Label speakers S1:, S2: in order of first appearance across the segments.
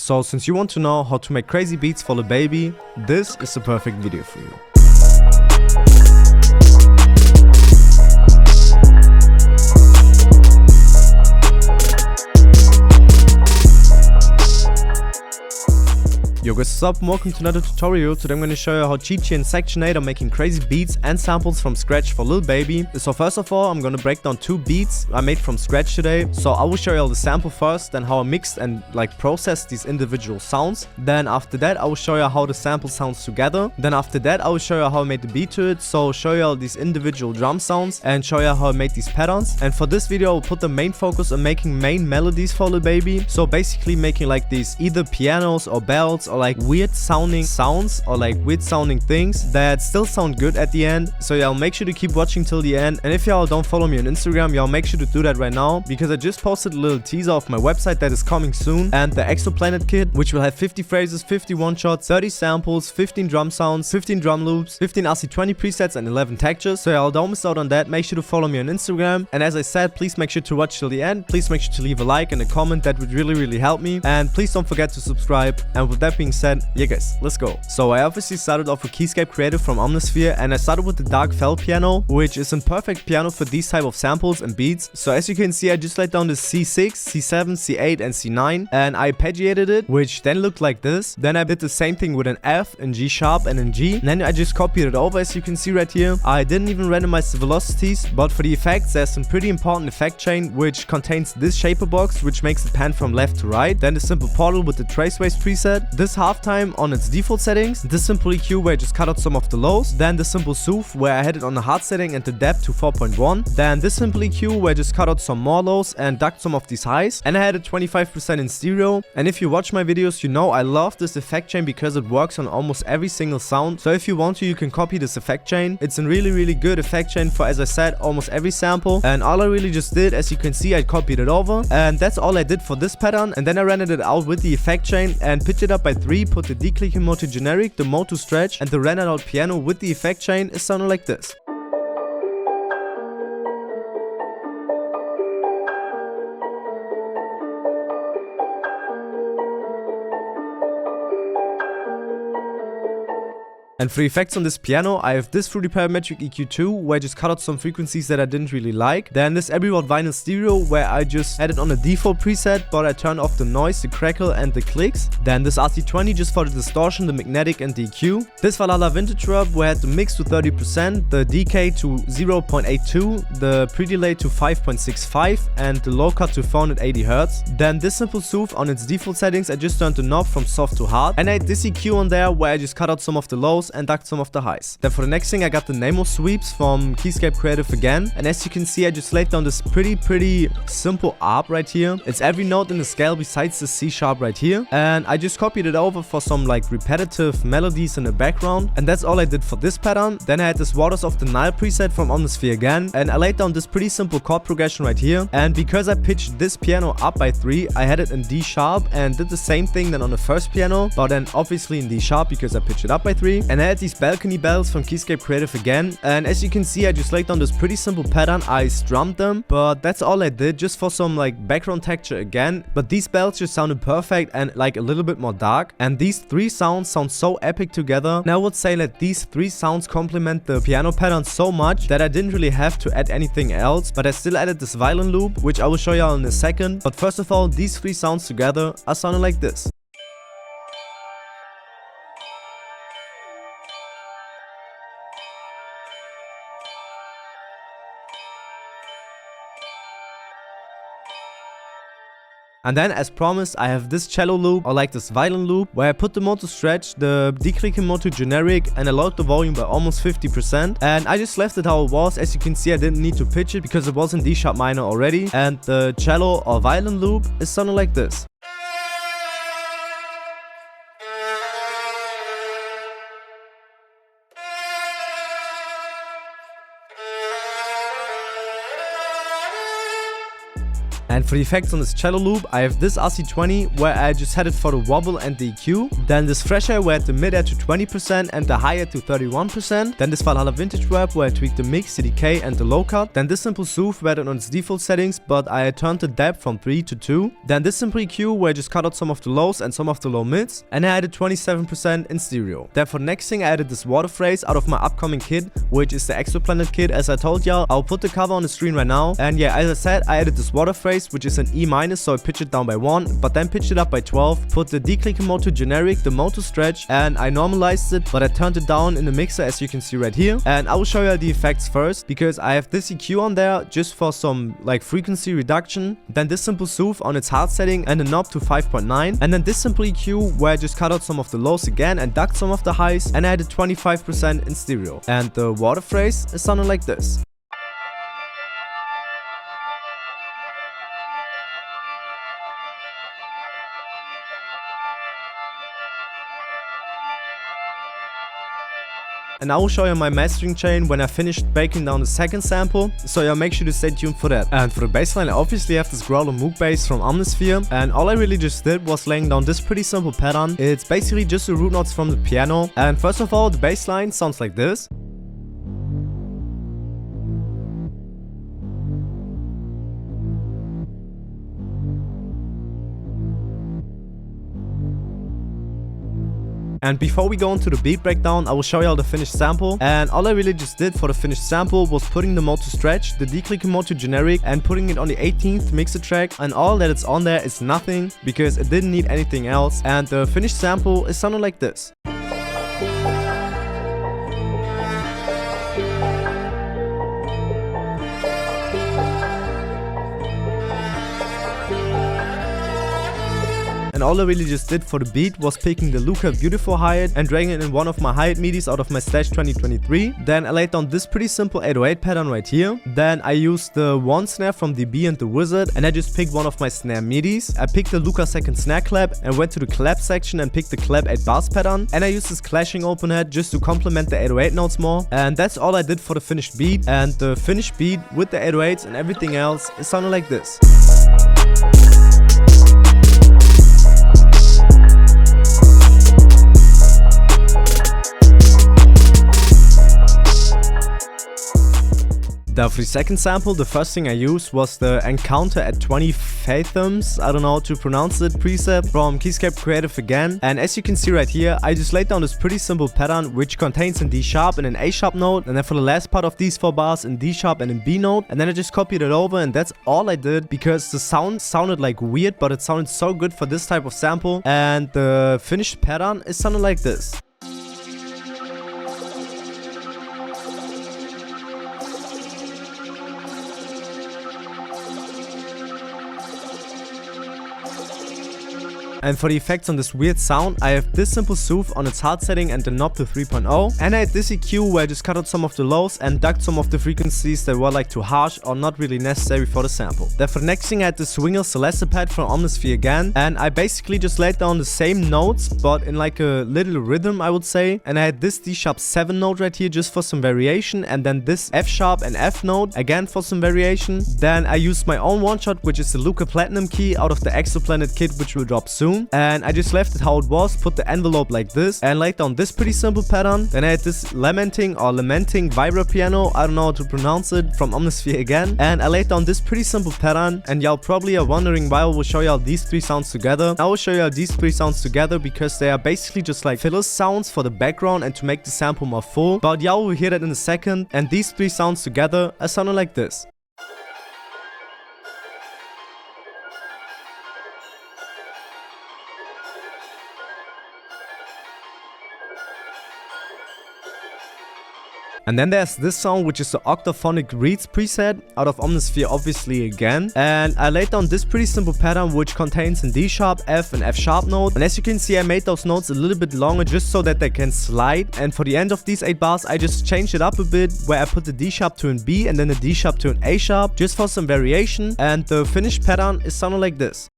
S1: So since you want to know how to make crazy beats for the baby, this is the perfect video for you. Yo guys, what's up and welcome to another tutorial. Today I'm going to show you how Chichi and Section 8 are making crazy beats and samples from scratch for Lil Baby. So first of all, I'm going to break down 2 beats I made from scratch today. So I will show you all the sample first, then how I mixed and processed these individual sounds. Then after that, I will show you how the sample sounds together. Then after that, I will show you how I made the beat to it. So show you all these individual drum sounds and show you how I made these patterns. And for this video, I will put the main focus on making main melodies for Lil Baby. So basically making like these either pianos or bells or like weird sounding sounds or like weird sounding things that still sound good at the end. So y'all make sure to keep watching till the end. And if y'all don't follow me on Instagram, y'all make sure to do that right now, because I just posted a little teaser of my website that is coming soon, and the Exoplanet kit, which will have 50 phrases, 50 one-shots, 30 samples, 15 drum sounds, 15 drum loops, 15 RC20 presets, and 11 textures. So y'all don't miss out on that. Make sure to follow me on Instagram. And as I said, please make sure to watch till the end. Please make sure to leave a like and a comment. That would really help me. And please don't forget to subscribe. And with that being said, yeah guys, let's go. So I obviously started off with Keyscape Creative from Omnisphere, and I started with the dark felt piano, which is a perfect piano for these type of samples and beats. So as you can see, I just laid down the C6, C7, C8 and C9, and I arpeggiated it, which then looked like this. Then I did the same thing with an F, and G sharp and an G, and then I just copied it over, as you can see right here. I didn't even randomize the velocities, but for the effects there's some pretty important effect chain, which contains this shaper box, which makes it pan from left to right. Then the simple portal with the trace waves preset, this halftime on its default settings, the simple EQ where I just cut out some of the lows, then the simple soothe where I had it on the hard setting and the depth to 4.1, then this simple EQ where I just cut out some more lows and ducked some of these highs, and I had it 25% in stereo. And if you watch my videos, you know I love this effect chain because it works on almost every single sound. So if you want to, you can copy this effect chain. It's a really good effect chain for, as I said, almost every sample. And all I really just did, as you can see, I copied it over, and that's all I did for this pattern. And then I rendered it out with the effect chain and pitched it up by 3, put the declicking mode to generic, the mode to stretch, and the rendered out piano with the effect chain is sounding like this. And for the effects on this piano, I have this Fruity Parametric EQ2 where I just cut out some frequencies that I didn't really like. Then this Every Watt Vinyl Stereo where I just had it on a default preset, but I turned off the noise, the crackle and the clicks. Then this RC20 just for the distortion, the magnetic and the EQ. This Valhalla Vintage Rub where I had the mix to 30%, the decay to 0.82, the pre-delay to 5.65 and the low cut to 480 Hz. Then this simple soothe on its default settings, I just turned the knob from soft to hard. And I had this EQ on there where I just cut out some of the lows and ducked some of the highs. Then for the next thing, I got the Nemo sweeps from Keyscape Creative again, and as you can see, I just laid down this pretty simple arp right here. It's every note in the scale besides the C sharp right here, and I just copied it over for some like repetitive melodies in the background, and that's all I did for this pattern. Then I had this Waters of the Nile preset from Omnisphere again, and I laid down this pretty simple chord progression right here. And because I pitched this piano up by 3, I had it in D sharp and did the same thing then on the first piano, but then obviously in D sharp because I pitched it up by 3. And I had these balcony bells from Keyscape Creative again, and as you can see, I just laid down this pretty simple pattern. I strummed them, but that's all I did, just for some like background texture again. But these bells just sounded perfect and like a little bit more dark, and these 3 sounds sound so epic together. And I would say that these 3 sounds complement the piano pattern so much that I didn't really have to add anything else, but I still added this violin loop, which I will show y'all in a second. But first of all, these 3 sounds together are sounding like this. And then, as promised, I have this cello loop, or like this violin loop, where I put the mode to stretch, the declicking mode to generic, and I lowered the volume by almost 50%. And I just left it how it was. As you can see, I didn't need to pitch it because it was in D sharp minor already. And the cello or violin loop is sounding like this. And for the effects on this cello loop, I have this RC20 where I just had it for the wobble and the EQ. Then this fresh air where I had the mid air to 20% and the high air to 31%. Then this Valhalla vintage reverb where I tweaked the mix, the decay and the low cut. Then this simple soothe where I had it on its default settings, but I had turned the depth from 3 to 2. Then this simple EQ where I just cut out some of the lows and some of the low mids. And I added 27% in stereo. Then for the next thing I added this water phrase out of my upcoming kit, which is the Exoplanet kit. As I told y'all, I'll put the cover on the screen right now. And yeah, as I said, I added this water phrase, which is an E minus, so I pitched it down by 1, but then pitched it up by 12, put the declick mode to generic, the mode to stretch, and I normalized it, but I turned it down in the mixer as you can see right here. And I will show you the effects first, because I have this EQ on there just for some like frequency reduction, then this simple soothe on its hard setting and a knob to 5.9, and then this simple EQ where I just cut out some of the lows again and ducked some of the highs, and I added 25% in stereo. And the water phrase is sounding like this. And I will show you my mastering chain when I finished breaking down the second sample, so yeah, make sure to stay tuned for that. And for the bassline, I obviously have this growler Moog bass from Omnisphere, and all I really just did was laying down this pretty simple pattern. It's basically just the root notes from the piano, and first of all, the bassline sounds like this. And before we go into the beat breakdown, I will show you all the finished sample. And all I really just did for the finished sample was putting the mode to stretch, the declick mode to generic, and putting it on the 18th mixer track. And all that it's on there is nothing, because it didn't need anything else. And the finished sample is sounding like this. And all I really just did for the beat was picking the Luca Beautiful hi-hat and dragging it in one of my hi-hat midis out of my stash 2023. Then I laid down this pretty simple 808 pattern right here. Then I used the one snare from the Bee and the Wizard, and I just picked one of my snare midis. I picked the Luca second snare clap and went to the clap section and picked the clap 8 bars pattern. And I used this clashing open head just to complement the 808 notes more. And that's all I did for the finished beat. And the finished beat with the 808s and everything else is sounding like this. Now for the second sample, the first thing I used was the Encounter at 20 Fathoms, I don't know how to pronounce it, preset from Keyscape Creative again. And as you can see right here, I just laid down this pretty simple pattern which contains an D sharp and an A sharp note, and then for the last part of these 4 bars in D sharp and in B note, and then I just copied it over, and that's all I did because the sound sounded like weird, but it sounded so good for this type of sample. And the finished pattern is sounding like this. And for the effects on this weird sound, I have this simple soothe on its hard setting and the knob to 3.0. And I had this EQ where I just cut out some of the lows and ducked some of the frequencies that were like too harsh or not really necessary for the sample. Then for the next thing, I had the Swinger Celeste pad from Omnisphere again. And I basically just laid down the same notes, but in like a little rhythm, I would say. And I had this D sharp 7 note right here just for some variation. And then this F sharp and F note again for some variation. Then I used my own one shot, which is the Luca Platinum key out of the Exoplanet kit, which will drop soon. And I just left it how it was, put the envelope like this, and laid down this pretty simple pattern. Then I had this lamenting vibra piano, I don't know how to pronounce it, from Omnisphere again. And I laid down this pretty simple pattern, and y'all probably are wondering why I will show y'all these 3 sounds together. I will show y'all these 3 sounds together because they are basically just like filler sounds for the background and to make the sample more full. But y'all will hear that in a second. And these 3 sounds together are sounding like this. And then there's this sound, which is the Octaphonic Reeds preset out of Omnisphere obviously again. And I laid down this pretty simple pattern which contains a D sharp, F and F sharp note. And as you can see, I made those notes a little bit longer just so that they can slide. And for the end of these 8 bars, I just changed it up a bit where I put the D sharp to an B and then the D sharp to an A sharp just for some variation. And the finished pattern is sounding like this.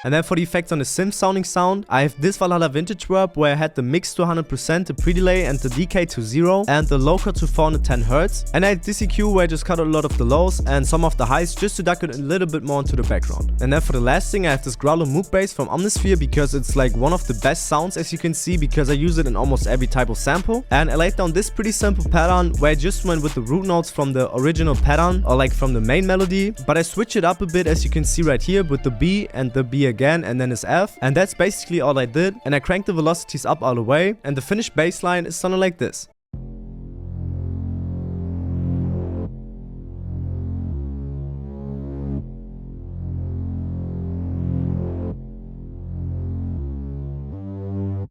S1: And then for the effects on the synth sounding sound, I have this Valhalla vintage verb where I had the mix to 100%, the pre-delay and the decay to 0, and the low cut to 410 Hz. And I had this EQ where I just cut a lot of the lows and some of the highs just to duck it a little bit more into the background. And then for the last thing, I have this growler moog bass from Omnisphere because it's like one of the best sounds, as you can see, because I use it in almost every type of sample. And I laid down this pretty simple pattern where I just went with the root notes from the original pattern, or like from the main melody, but I switch it up a bit, as you can see right here, with the B and the B again and then this F. And that's basically all I did, and I cranked the velocities up all the way, and the finished bass line is something like this.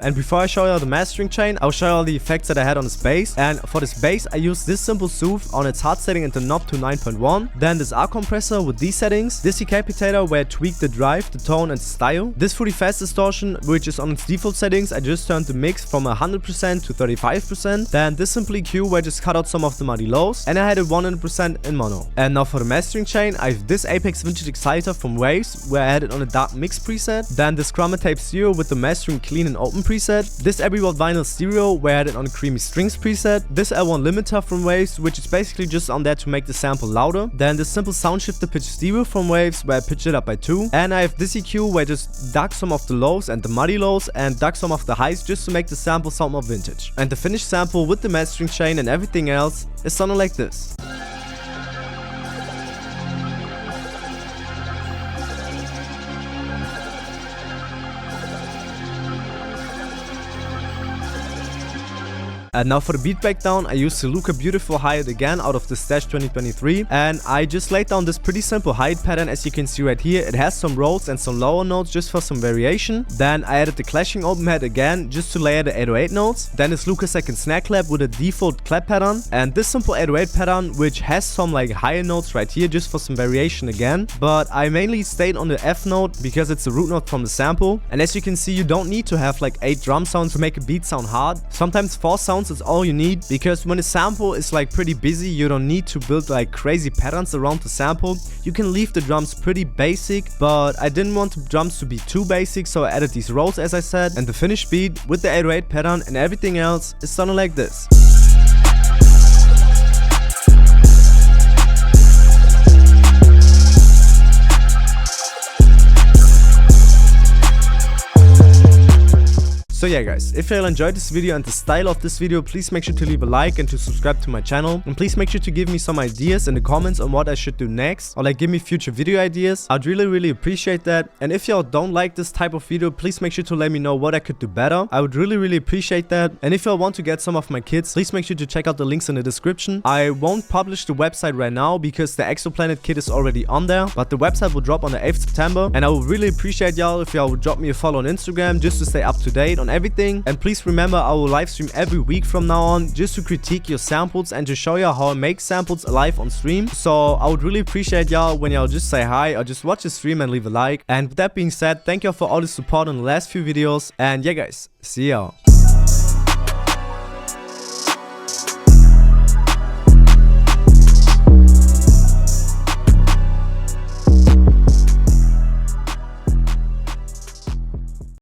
S1: And before I show you all the mastering chain, I'll show you all the effects that I had on this bass. And for this bass, I used this simple soothe on its hard setting and the knob to 9.1. Then this R compressor with these settings. This decapitator where I tweaked the drive, the tone and the style. This fully fast distortion, which is on its default settings. I just turned the mix from 100% to 35%. Then this simple EQ where I just cut out some of the muddy lows. And I had it 100% in mono. And now for the mastering chain, I have this Apex Vintage Exciter from Waves where I had it on a dark mix preset. Then this Chroma Tape Stereo with the mastering clean and open preset. This Every Watt Vinyl Stereo where I had it on Creamy Strings preset. This L1 limiter from Waves, which is basically just on there to make the sample louder. Then this simple sound shifter pitch stereo from Waves where I pitch it up by 2. And I have this EQ where I just duck some of the lows and the muddy lows and duck some of the highs just to make the sample sound more vintage. And the finished sample with the mastering chain and everything else is something like this. And now for the beat breakdown, I used the Luca Beautiful hi-hat again out of the Stash 2023, and I just laid down this pretty simple hi-hat pattern, as you can see right here. It has some rolls and some lower notes just for some variation. Then I added the clashing open head again just to layer the 808 notes. Then this Luca second snare clap with a default clap pattern, and this simple 808 pattern which has some like higher notes right here just for some variation again. But I mainly stayed on the F note because it's the root note from the sample, and as you can see, you don't need to have like 8 drum sounds to make a beat sound hard. Sometimes 4 sounds is all you need, because when a sample is like pretty busy, you don't need to build like crazy patterns around the sample. You can leave the drums pretty basic, but I didn't want the drums to be too basic, so I added these rolls, as I said, and the finished beat with the 808 pattern and everything else is something like this. So yeah guys, if you all enjoyed this video and the style of this video, please make sure to leave a like and to subscribe to my channel. And please make sure to give me some ideas in the comments on what I should do next, or like give me future video ideas. I'd really appreciate that. And if y'all don't like this type of video, please make sure to let me know what I could do better. I would really appreciate that. And if y'all want to get some of my kits, please make sure to check out the links in the description. I won't publish the website right now because the Exoplanet kit is already on there, but the website will drop on the 8th September. And I would really appreciate y'all if y'all would drop me a follow on Instagram just to stay up to date on everything. And please remember, I will live stream every week from now on just to critique your samples and to show you how I make samples live on stream. So I would really appreciate y'all when y'all just say hi or just watch the stream and leave a like. And with that being said, thank y'all for all the support on the last few videos, and yeah guys, see y'all.